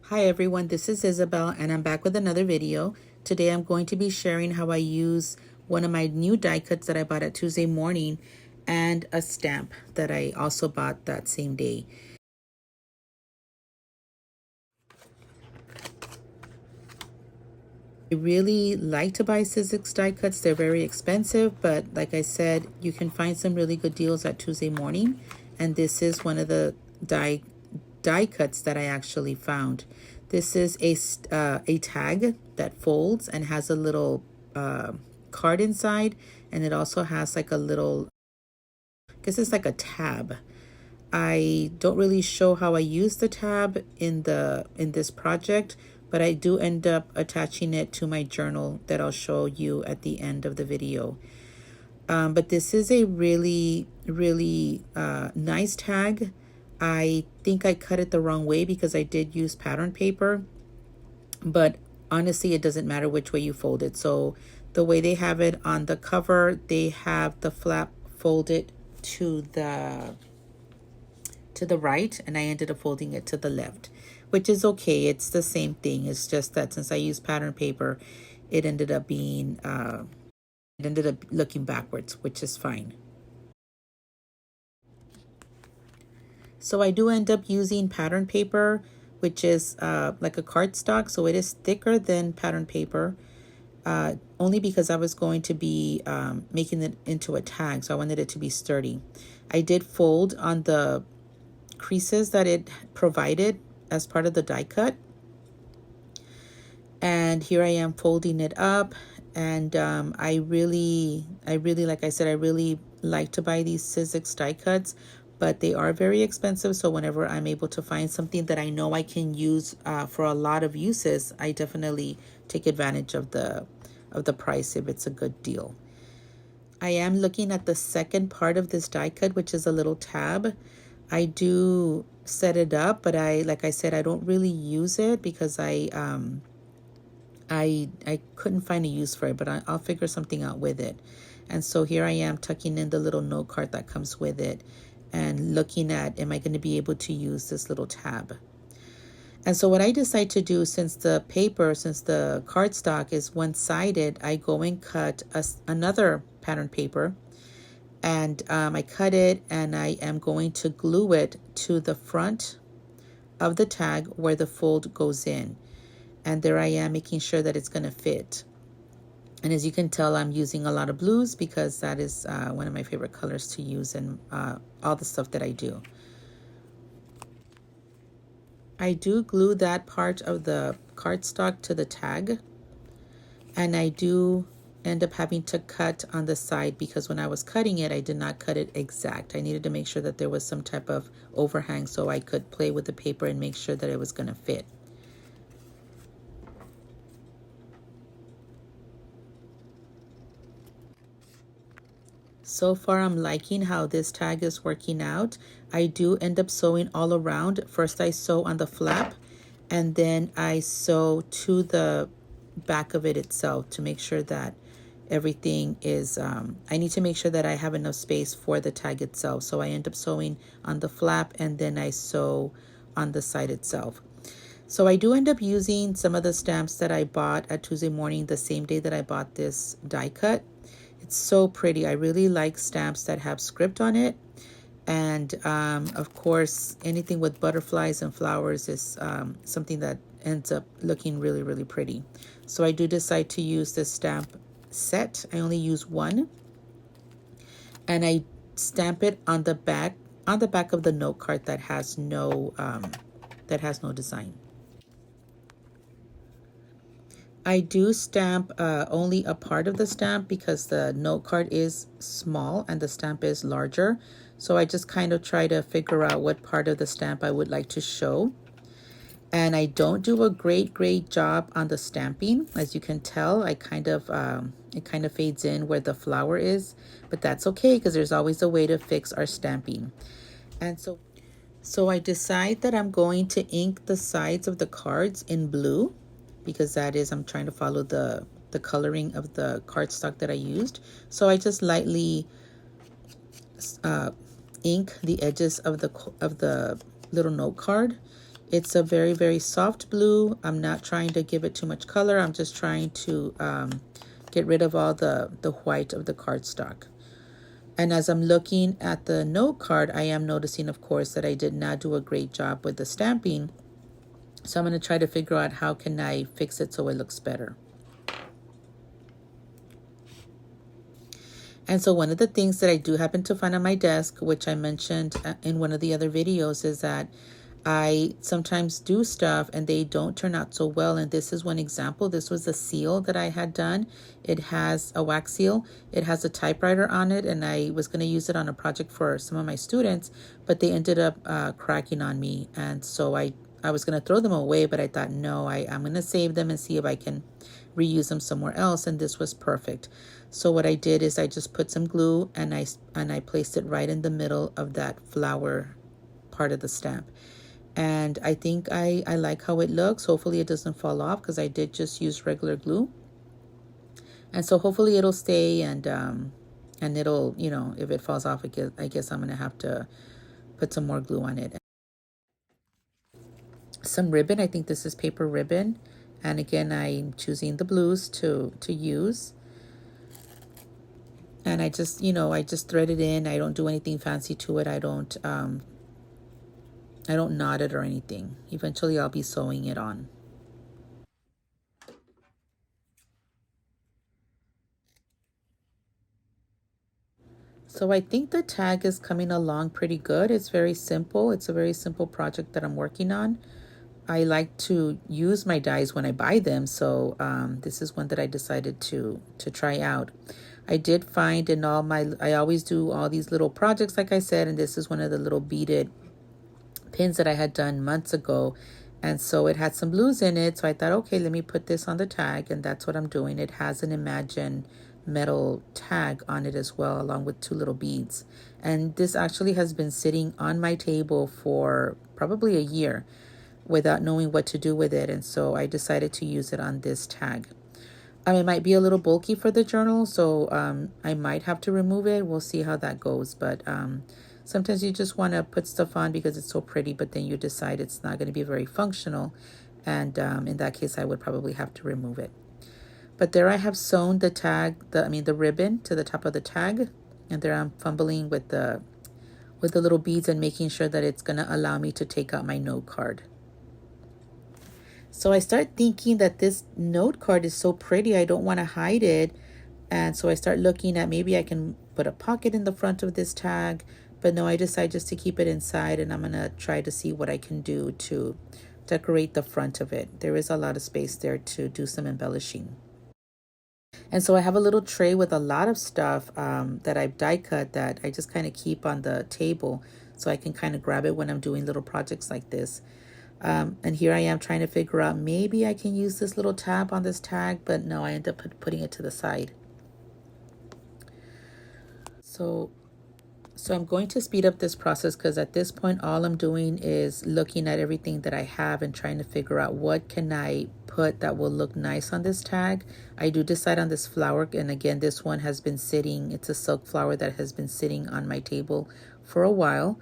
Hi everyone, this is Isabel and I'm back with another video. Today I'm going to be sharing how I use one of my new die cuts that I bought at Tuesday morning and a stamp that I also bought that same day. I really like to buy Sizzix die cuts. They're very expensive, but like I said, you can find some really good deals at Tuesday morning. And this is one of the die cuts that I actually found. This is a tag that folds and has a little card inside, and it also has like a little, I guess it's like a tab. I don't really show how I use the tab in this project, but I do end up attaching it to my journal that I'll show you at the end of the video. But this is a really nice tag. I think I cut it the wrong way because I did use pattern paper, but honestly it doesn't matter which way you fold it. So the way they have it on the cover, they have the flap folded to the right, and I ended up folding it to the left, which is okay. It's the same thing. It's just that since I used pattern paper, it ended up being it ended up looking backwards, which is fine. So I do end up using pattern paper, which is like a cardstock. So it is thicker than pattern paper, only because I was going to be making it into a tag. So I wanted it to be sturdy. I did fold on the creases that it provided as part of the die cut. And here I am folding it up. And I really, like I said, I really like to buy these Sizzix die cuts, but they are very expensive. So whenever I'm able to find something that I know I can use for a lot of uses, I definitely take advantage of the price if it's a good deal. I am looking at the second part of this die cut, which is a little tab. I do set it up, but like I said, I don't really use it because I couldn't find a use for it, but I'll figure something out with it. And so here I am tucking in the little note card that comes with it and looking at, am I going to be able to use this little tab? And so what I decide to do, since the cardstock is one-sided, I go and cut another pattern paper, and I cut it, and I am going to glue it to the front of the tag where the fold goes in. And there I am making sure that it's going to fit. And as you can tell, I'm using a lot of blues because that is one of my favorite colors to use in all the stuff that I do. I do glue that part of the cardstock to the tag, and I do end up having to cut on the side because when I was cutting it, I did not cut it exact. I needed to make sure that there was some type of overhang so I could play with the paper and make sure that it was going to fit. So far, I'm liking how this tag is working out. I do end up sewing all around. First, I sew on the flap, and then I sew to the back of it itself to make sure that everything is, I need to make sure that I have enough space for the tag itself. So I end up sewing on the flap, and then I sew on the side itself. So I do end up using some of the stamps that I bought at Tuesday morning, the same day that I bought this die cut. It's so pretty. I really like stamps that have script on it. And of course, anything with butterflies and flowers is something that ends up looking really pretty. So I do decide to use this stamp set. I only use one. And I stamp it on the back of the note card that has no design. I do stamp only a part of the stamp because the note card is small and the stamp is larger. So I just kind of try to figure out what part of the stamp I would like to show. And I don't do a great job on the stamping. As you can tell, I kind of it kind of fades in where the flower is, but that's okay because there's always a way to fix our stamping. And so I decide that I'm going to ink the sides of the cards in blue, because that is, I'm trying to follow the coloring of the cardstock that I used. So I just lightly ink the edges of the little note card It's a very, very soft blue. I'm not trying to give it too much color. I'm just trying to get rid of all the white of the cardstock. And as I'm looking at the note card, I am noticing, of course, that I did not do a great job with the stamping. So I'm going to try to figure out how can I fix it so it looks better. And so one of the things that I do happen to find on my desk, which I mentioned in one of the other videos, is that I sometimes do stuff and they don't turn out so well. And this is one example. This was a seal that I had done. It has a wax seal. It has a typewriter on it. And I was going to use it on a project for some of my students, but they ended up cracking on me. And so I was going to throw them away, but I thought, no, I'm going to save them and see if I can reuse them somewhere else. And this was perfect. So what I did is I just put some glue and I placed it right in the middle of that flower part of the stamp. And I think I like how it looks. Hopefully it doesn't fall off because I did just use regular glue. And so hopefully it'll stay and it'll, you know, if it falls off, I guess I'm going to have to put some more glue on it. Some ribbon. I think this is paper ribbon. And again, I'm choosing the blues to use. And I just, you know, I just thread it in. I don't do anything fancy to it. I don't knot it or anything. Eventually I'll be sewing it on. So I think the tag is coming along pretty good. It's very simple. It's a very simple project that I'm working on. I like to use my dies when I buy them. So this is one that I decided to try out. I did find in all my, I always do all these little projects, like I said, and this is one of the little beaded pins that I had done months ago. And so it had some blues in it. So I thought, okay, let me put this on the tag. And that's what I'm doing. It has an Imagine metal tag on it as well, along with 2 little beads. And this actually has been sitting on my table for probably a year without knowing what to do with it. And so I decided to use it on this tag. It might be a little bulky for the journal, so I might have to remove it. We'll see how that goes. But sometimes you just want to put stuff on because it's so pretty, but then you decide it's not going to be very functional. And in that case, I would probably have to remove it. But there I have sewn the tag, the ribbon to the top of the tag. And there I'm fumbling with the little beads and making sure that it's going to allow me to take out my note card. So I start thinking that this note card is so pretty, I don't want to hide it. And so I start looking at maybe I can put a pocket in the front of this tag. But no, I decide just to keep it inside, and I'm going to try to see what I can do to decorate the front of it. There is a lot of space there to do some embellishing. And so I have a little tray with a lot of stuff that I've die cut that I just kind of keep on the table so I can kind of grab it when I'm doing little projects like this. And here I am trying to figure out maybe I can use this little tab on this tag, but no, I end up putting it to the side. So I'm going to speed up this process because at this point, all I'm doing is looking at everything that I have and trying to figure out what can I put that will look nice on this tag. I do decide on this flower, and again, this one has been sitting, it's a silk flower that has been sitting on my table for a while.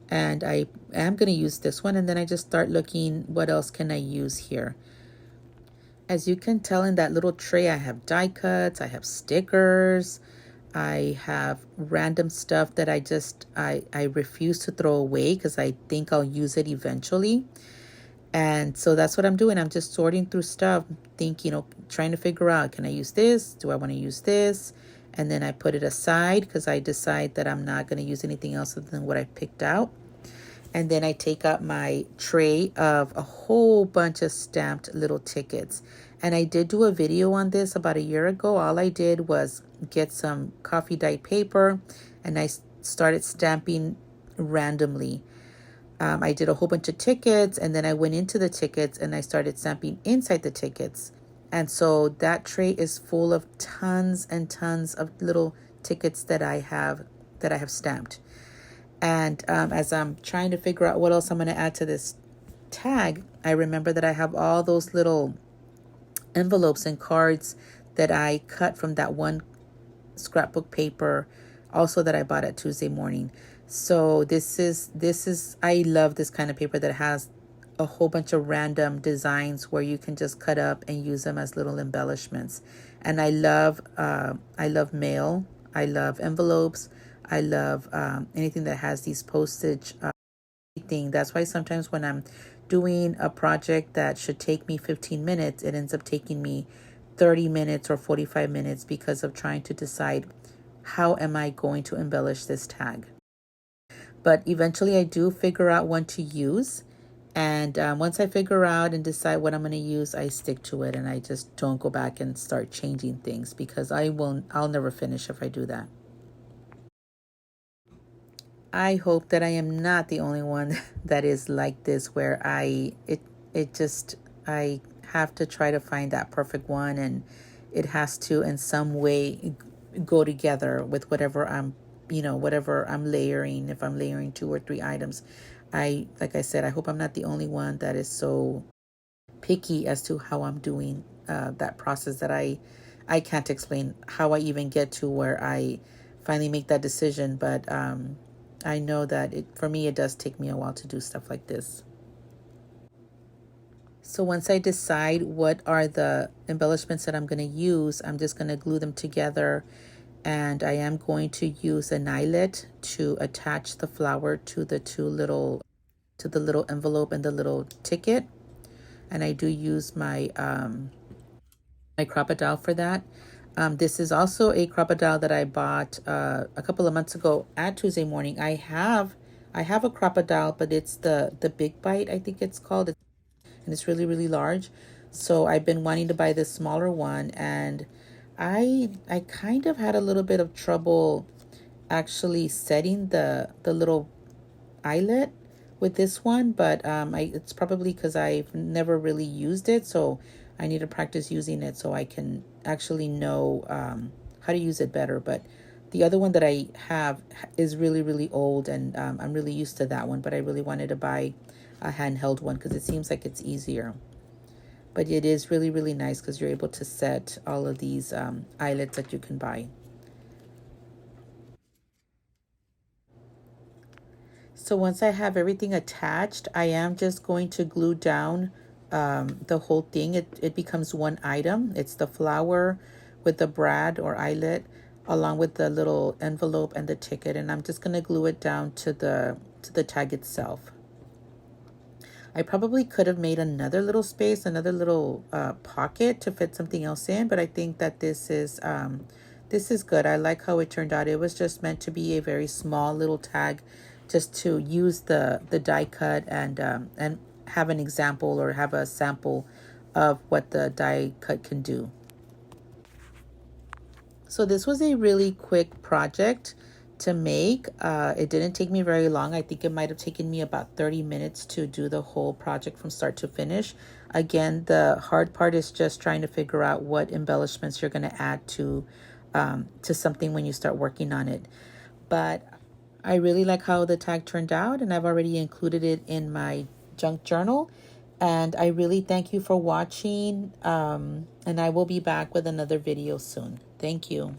And I am going to use this one, and then I just start looking what else can I use here. As you can tell in that little tray, I have die cuts, I have stickers, I have random stuff that I refuse to throw away because I think I'll use it eventually. And so that's what I'm doing. I'm just sorting through stuff, trying to figure out, can I use this? Do I want to use this? And then I put it aside because I decide that I'm not going to use anything else other than what I picked out. And then I take out my tray of a whole bunch of stamped little tickets. And I did do a video on this about a year ago. All I did was get some coffee dyed paper and I started stamping randomly. I did a whole bunch of tickets, and then I went into the tickets and I started stamping inside the tickets. And so that tray is full of tons and tons of little tickets that I have stamped. And as I'm trying to figure out what else I'm going to add to this tag, I remember that I have all those little envelopes and cards that I cut from that one scrapbook paper also that I bought at Tuesday Morning. So this is I love this kind of paper that has a whole bunch of random designs where you can just cut up and use them as little embellishments. And I love mail. I love envelopes. I love anything that has these postage thing. That's why sometimes when I'm doing a project that should take me 15 minutes, it ends up taking me 30 minutes or 45 minutes because of trying to decide how am I going to embellish this tag. But eventually I do figure out one to use. And once I figure out and decide what I'm going to use, I stick to it and I just don't go back and start changing things because I'll never finish if I do that. I hope that I am not the only one that is like this, where I have to try to find that perfect one, and it has to in some way go together with whatever whatever I'm layering. If I'm layering 2 or 3 items, like I said, I hope I'm not the only one that is so picky as to how I'm doing that process, that I can't explain how I even get to where I finally make that decision. But I know that for me, it does take me a while to do stuff like this. So once I decide what are the embellishments that I'm going to use, I'm just going to glue them together. And I am going to use an eyelet to attach the flower to the little envelope and the little ticket. And I do use my my crocodile for that. This is also a crocodile that I bought a couple of months ago at Tuesday Morning. I have a crocodile, but it's the big bite, I think it's called, and it's really really large. So I've been wanting to buy this smaller one, and I kind of had a little bit of trouble actually setting the little eyelet with this one, but it's probably because I've never really used it, so I need to practice using it so I can actually know how to use it better. But the other one that I have is really really old, and I'm really used to that one, but I really wanted to buy a handheld one because it seems like it's easier. But it is really really nice because you're able to set all of these eyelets that you can buy. So once I have everything attached, I am just going to glue down the whole thing. It becomes one item. It's the flower with the brad or eyelet, along with the little envelope and the ticket. And I'm just going to glue it down to the tag itself. I probably could have made another little space, another little pocket to fit something else in, but I think that this is good. I like how it turned out. It was just meant to be a very small little tag, just to use the die cut and have an example or have a sample of what the die cut can do. So this was a really quick project to make. It didn't take me very long. I think it might have taken me about 30 minutes to do the whole project from start to finish. Again, the hard part is just trying to figure out what embellishments you're going to add to something when you start working on it. But I really like how the tag turned out, and I've already included it in my junk journal. And I really thank you for watching, and I will be back with another video soon. Thank you.